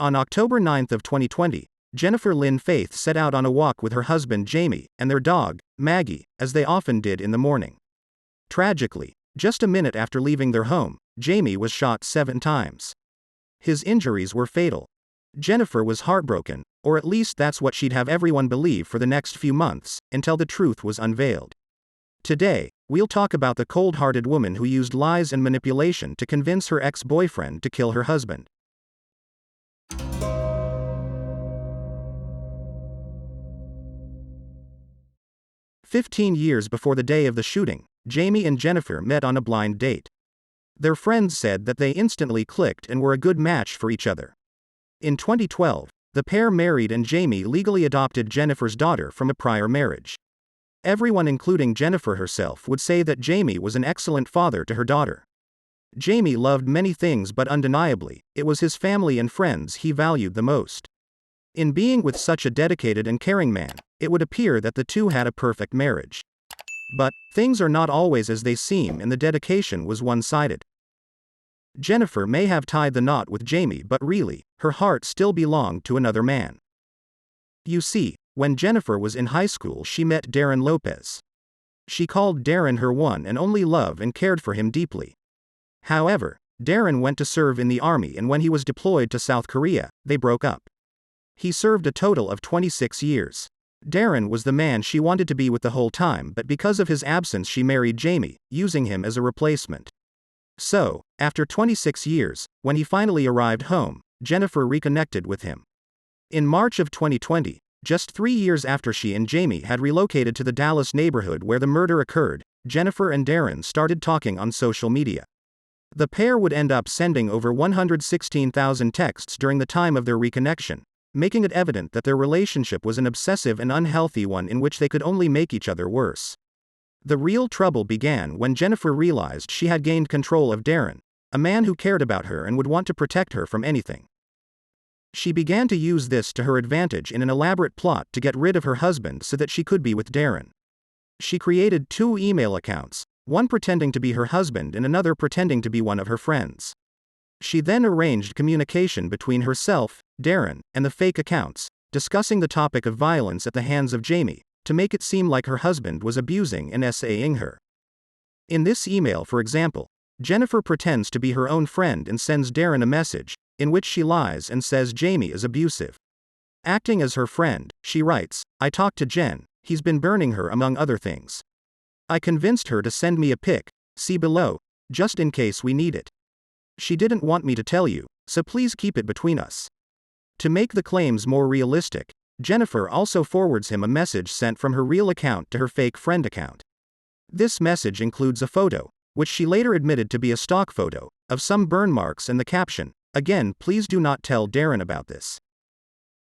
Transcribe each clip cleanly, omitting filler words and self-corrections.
On October 9 of 2020, Jennifer Lynn Faith set out on a walk with her husband Jamie and their dog, Maggie, as they often did in the morning. Tragically, just a minute after leaving their home, Jamie was shot 7 times. His injuries were fatal. Jennifer was heartbroken, or at least that's what she'd have everyone believe for the next few months, until the truth was unveiled. Today, we'll talk about the cold-hearted woman who used lies and manipulation to convince her ex-boyfriend to kill her husband. "15 years before the day of the shooting, Jamie and Jennifer met on a blind date. Their friends said that they instantly clicked and were a good match for each other. In 2012, the pair married and Jamie legally adopted Jennifer's daughter from a prior marriage. Everyone, including Jennifer herself, would say that Jamie was an excellent father to her daughter. Jamie loved many things, but undeniably, it was his family and friends he valued the most. In being with such a dedicated and caring man, it would appear that the two had a perfect marriage. But things are not always as they seem, and the dedication was one-sided. Jennifer may have tied the knot with Jamie, but really, her heart still belonged to another man. You see, when Jennifer was in high school, she met Darren Lopez. She called Darren her one and only love and cared for him deeply. However, Darren went to serve in the army, and when he was deployed to South Korea, they broke up. He served a total of 26 years. Darren was the man she wanted to be with the whole time, but because of his absence she married Jamie, using him as a replacement. So, after 26 years, when he finally arrived home, Jennifer reconnected with him. In March of 2020, just 3 years after she and Jamie had relocated to the Dallas neighborhood where the murder occurred, Jennifer and Darren started talking on social media. The pair would end up sending over 116,000 texts during the time of their reconnection, making it evident that their relationship was an obsessive and unhealthy one in which they could only make each other worse. The real trouble began when Jennifer realized she had gained control of Darren, a man who cared about her and would want to protect her from anything. She began to use this to her advantage in an elaborate plot to get rid of her husband so that she could be with Darren. She created 2 email accounts, one pretending to be her husband and another pretending to be one of her friends. She then arranged communication between herself, Darren, and the fake accounts, discussing the topic of violence at the hands of Jamie, to make it seem like her husband was abusing and SAing her. In this email, for example, Jennifer pretends to be her own friend and sends Darren a message, in which she lies and says Jamie is abusive. Acting as her friend, she writes, "I talked to Jen, he's been burning her among other things. I convinced her to send me a pic, see below, just in case we need it. She didn't want me to tell you, so please keep it between us." To make the claims more realistic, Jennifer also forwards him a message sent from her real account to her fake friend account. This message includes a photo, which she later admitted to be a stock photo, of some burn marks and the caption, "Again, please do not tell Darren about this."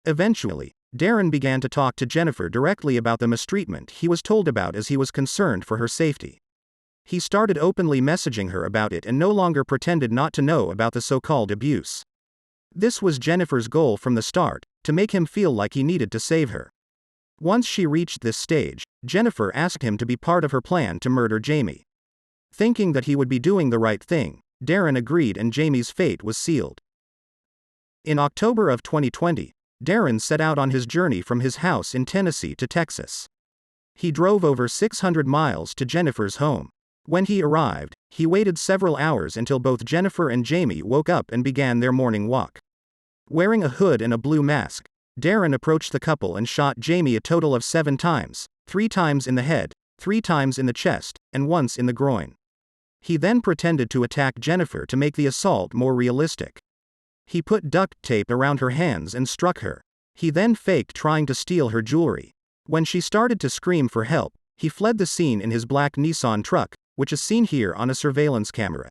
Eventually, Darren began to talk to Jennifer directly about the mistreatment he was told about, as he was concerned for her safety. He started openly messaging her about it and no longer pretended not to know about the so-called abuse. This was Jennifer's goal from the start, to make him feel like he needed to save her. Once she reached this stage, Jennifer asked him to be part of her plan to murder Jamie. Thinking that he would be doing the right thing, Darren agreed and Jamie's fate was sealed. In October of 2020, Darren set out on his journey from his house in Tennessee to Texas. He drove over 600 miles to Jennifer's home. When he arrived, he waited several hours until both Jennifer and Jamie woke up and began their morning walk. Wearing a hood and a blue mask, Darren approached the couple and shot Jamie a total of 7 times, 3 times in the head, 3 times in the chest, and once in the groin. He then pretended to attack Jennifer to make the assault more realistic. He put duct tape around her hands and struck her. He then faked trying to steal her jewelry. When she started to scream for help, he fled the scene in his black Nissan truck, which is seen here on a surveillance camera.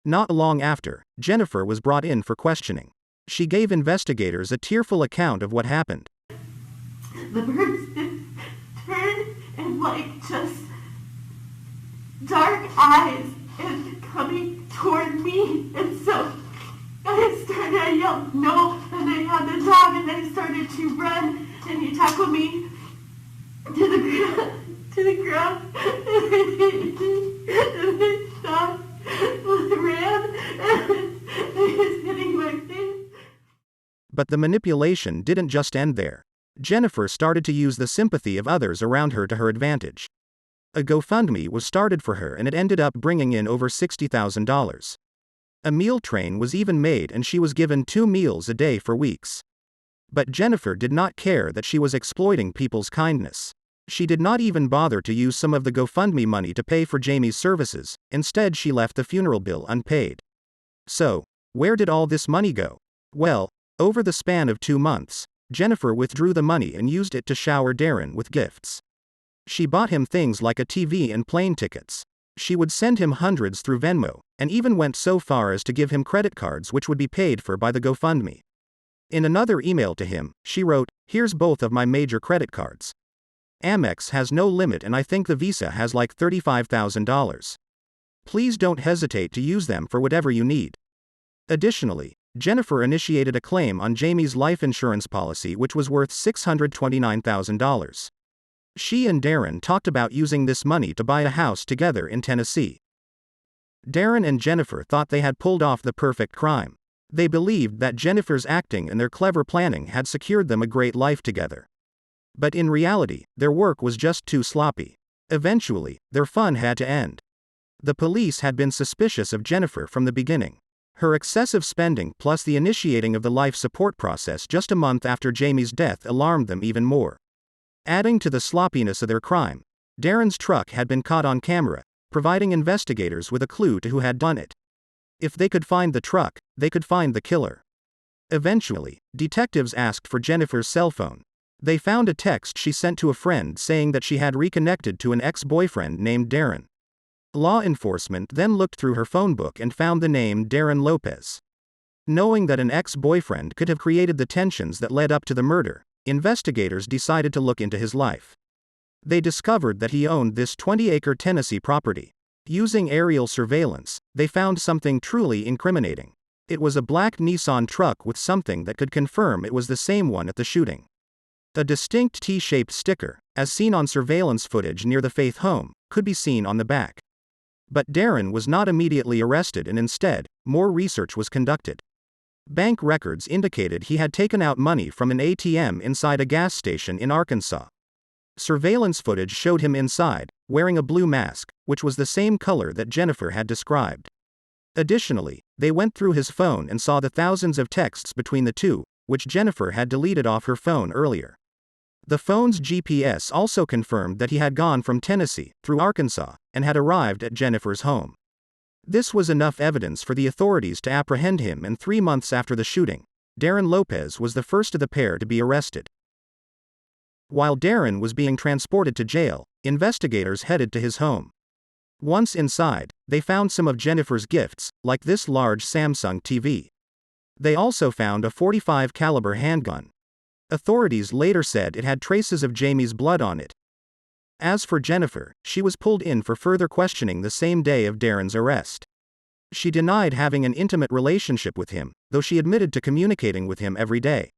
Not long after, Jennifer was brought in for questioning. She gave investigators a tearful account of what happened. The birds turned and just dark eyes and coming toward me, and so I yelled no, and I had the dog, and I started to run, and he tackled me to the ground, and I stopped, ran, and he was hitting my face. But the manipulation didn't just end there. Jennifer started to use the sympathy of others around her to her advantage. A GoFundMe was started for her and it ended up bringing in over $60,000. A meal train was even made and she was given 2 meals a day for weeks. But Jennifer did not care that she was exploiting people's kindness. She did not even bother to use some of the GoFundMe money to pay for Jamie's services, instead she left the funeral bill unpaid. So, where did all this money go? Well, over the span of 2 months, Jennifer withdrew the money and used it to shower Darren with gifts. She bought him things like a TV and plane tickets. She would send him hundreds through Venmo, and even went so far as to give him credit cards which would be paid for by the GoFundMe. In another email to him, she wrote, "Here's both of my major credit cards. Amex has no limit and I think the Visa has like $35,000. Please don't hesitate to use them for whatever you need." Additionally, Jennifer initiated a claim on Jamie's life insurance policy which was worth $629,000. She and Darren talked about using this money to buy a house together in Tennessee. Darren and Jennifer thought they had pulled off the perfect crime. They believed that Jennifer's acting and their clever planning had secured them a great life together. But in reality, their work was just too sloppy. Eventually, their fun had to end. The police had been suspicious of Jennifer from the beginning. Her excessive spending plus the initiating of the life support process just a month after Jamie's death alarmed them even more. Adding to the sloppiness of their crime, Darren's truck had been caught on camera, providing investigators with a clue to who had done it. If they could find the truck, they could find the killer. Eventually, detectives asked for Jennifer's cell phone. They found a text she sent to a friend saying that she had reconnected to an ex-boyfriend named Darren. Law enforcement then looked through her phone book and found the name Darren Lopez. Knowing that an ex-boyfriend could have created the tensions that led up to the murder, investigators decided to look into his life. They discovered that he owned this 20-acre Tennessee property. Using aerial surveillance, they found something truly incriminating. It was a black Nissan truck with something that could confirm it was the same one at the shooting. A distinct T-shaped sticker, as seen on surveillance footage near the Faith home, could be seen on the back. But Darren was not immediately arrested and instead, more research was conducted. Bank records indicated he had taken out money from an ATM inside a gas station in Arkansas. Surveillance footage showed him inside, wearing a blue mask, which was the same color that Jennifer had described. Additionally, they went through his phone and saw the thousands of texts between the two, which Jennifer had deleted off her phone earlier. The phone's GPS also confirmed that he had gone from Tennessee, through Arkansas, and had arrived at Jennifer's home. This was enough evidence for the authorities to apprehend him, and 3 months after the shooting, Darren Lopez was the first of the pair to be arrested. While Darren was being transported to jail, investigators headed to his home. Once inside, they found some of Jennifer's gifts, like this large Samsung TV. They also found a .45 caliber handgun. Authorities later said it had traces of Jamie's blood on it. As for Jennifer, she was pulled in for further questioning the same day of Darren's arrest. She denied having an intimate relationship with him, though she admitted to communicating with him every day.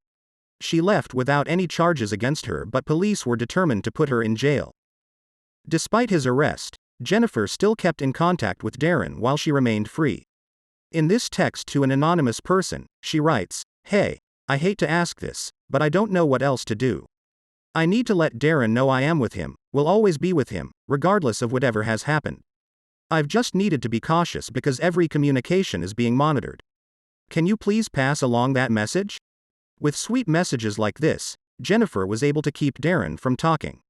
She left without any charges against her, but police were determined to put her in jail. Despite his arrest, Jennifer still kept in contact with Darren while she remained free. In this text to an anonymous person, she writes, "Hey, I hate to ask this, but I don't know what else to do. I need to let Darren know I am with him, will always be with him, regardless of whatever has happened. I've just needed to be cautious because every communication is being monitored. Can you please pass along that message?" With sweet messages like this, Jennifer was able to keep Darren from talking.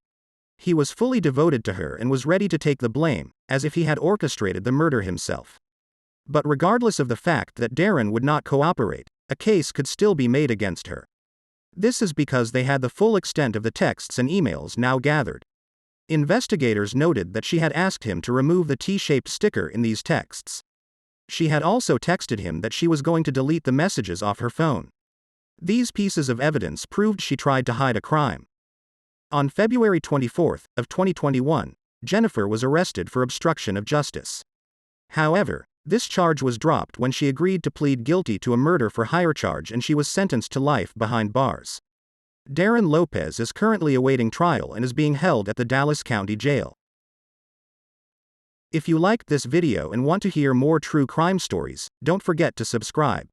He was fully devoted to her and was ready to take the blame, as if he had orchestrated the murder himself. But regardless of the fact that Darren would not cooperate, a case could still be made against her. This is because they had the full extent of the texts and emails now gathered. Investigators noted that she had asked him to remove the T-shaped sticker in these texts. She had also texted him that she was going to delete the messages off her phone. These pieces of evidence proved she tried to hide a crime. On February 24, 2021, Jennifer was arrested for obstruction of justice. However, this charge was dropped when she agreed to plead guilty to a murder-for-hire charge and she was sentenced to life behind bars. Darren Lopez is currently awaiting trial and is being held at the Dallas County Jail. If you liked this video and want to hear more true crime stories, don't forget to subscribe.